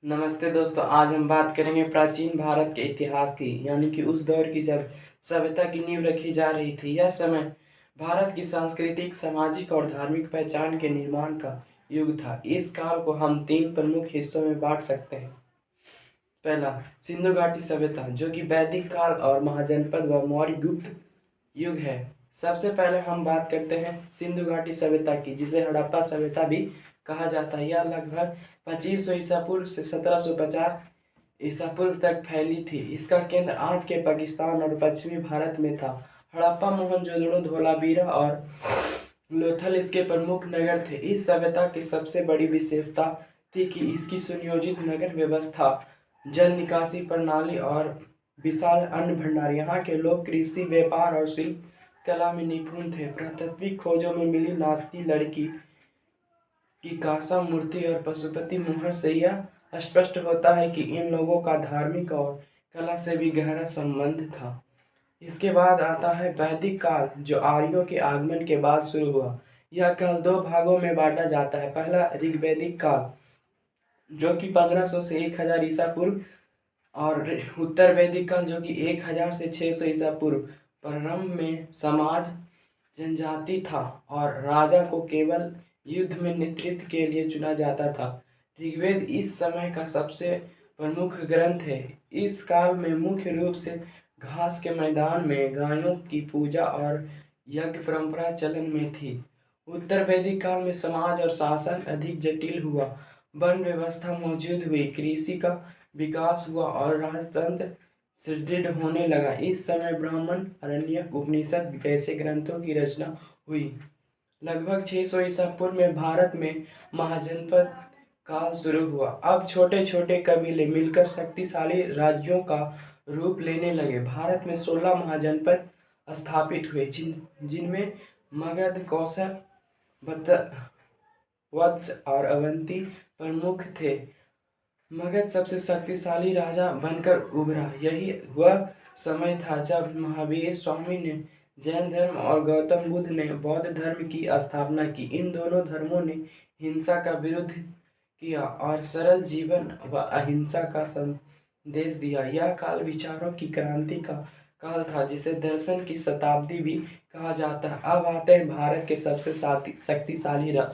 नमस्ते दोस्तों, आज हम बात करेंगे प्राचीन भारत के इतिहास की, यानी कि उस दौर की जब सभ्यता की नींव रखी जा रही थी। यह समय भारत की सांस्कृतिक, सामाजिक और धार्मिक पहचान के निर्माण का युग था। इस काल को हम तीन प्रमुख हिस्सों में बांट सकते हैं। पहला, सिंधु घाटी सभ्यता, जो कि वैदिक काल और महाजनपद व मौर्य गुप्त युग है। सबसे पहले हम बात करते हैं सिंधु घाटी सभ्यता की, जिसे हड़प्पा सभ्यता भी कहा जाता है। यह लगभग 2500 ईसा पूर्व से 1750 ईसा पूर्व तक फैली थी। इसका केंद्र आज के पाकिस्तान और पश्चिमी भारत में था। हड़प्पा, मोहनजोदड़ो, धोलावीरा और लोथल इसके प्रमुख नगर थे। इस सभ्यता की सबसे बड़ी विशेषता थी कि इसकी सुनियोजित नगर व्यवस्था, जल निकासी प्रणाली और विशाल अन्न भंडार। यहाँ के लोग कृषि, व्यापार और शिल्प कला में निपुण थे। पुरातात्विक खोजों में मिली नाचती लड़की की कांसा मूर्ति और पशुपति मोहर से यह स्पष्ट होता है कि इन लोगों का धार्मिक और कला से भी गहरा संबंध था। इसके बाद आता है वैदिक काल, जो आर्यों के आगमन के बाद शुरू हुआ। यह काल दो भागों में बांटा जाता है। पहला, ऋग्वैदिक काल, जो कि 1500 से 1000 ईसा पूर्व, और उत्तर वैदिक काल, जो कि 1000 से 600 ईसा पूर्व। प्रारंभ में समाज जनजाति था और राजा को केवल युद्ध में नेतृत्व के लिए चुना जाता था। ऋग्वेद इस समय का सबसे प्रमुख ग्रंथ है। इस काल में मुख्य रूप से घास के मैदान में गायों की पूजा और यज्ञ परंपरा चलन में थी। उत्तर वैदिक काल में समाज और शासन अधिक जटिल हुआ। वन व्यवस्था मौजूद हुई, कृषि का विकास हुआ और राजतंत्र सुदृढ़ होने लगा। इस समय ब्राह्मण, आरण्यक, उपनिषद जैसे ग्रंथों की रचना हुई। लगभग 600 ईसा पूर्व में भारत में महाजनपद काल शुरू हुआ। अब छोटे छोटे कबीले मिलकर शक्तिशाली राज्यों का रूप लेने लगे। भारत में 16 महाजनपद स्थापित हुए, जिनमें मगध, कौशल, वत्स और अवंती प्रमुख थे। मगध सबसे शक्तिशाली राजा बनकर उभरा। यही वह समय था जब महावीर स्वामी ने जैन धर्म और गौतम बुद्ध ने बौद्ध धर्म की स्थापना की। इन दोनों धर्मों ने हिंसा का विरोध किया और सरल जीवन व अहिंसा का संदेश दिया। यह काल विचारों की क्रांति का काल था, जिसे दर्शन की शताब्दी भी कहा जाता है। अब आते हैं भारत के सबसे शक्तिशाली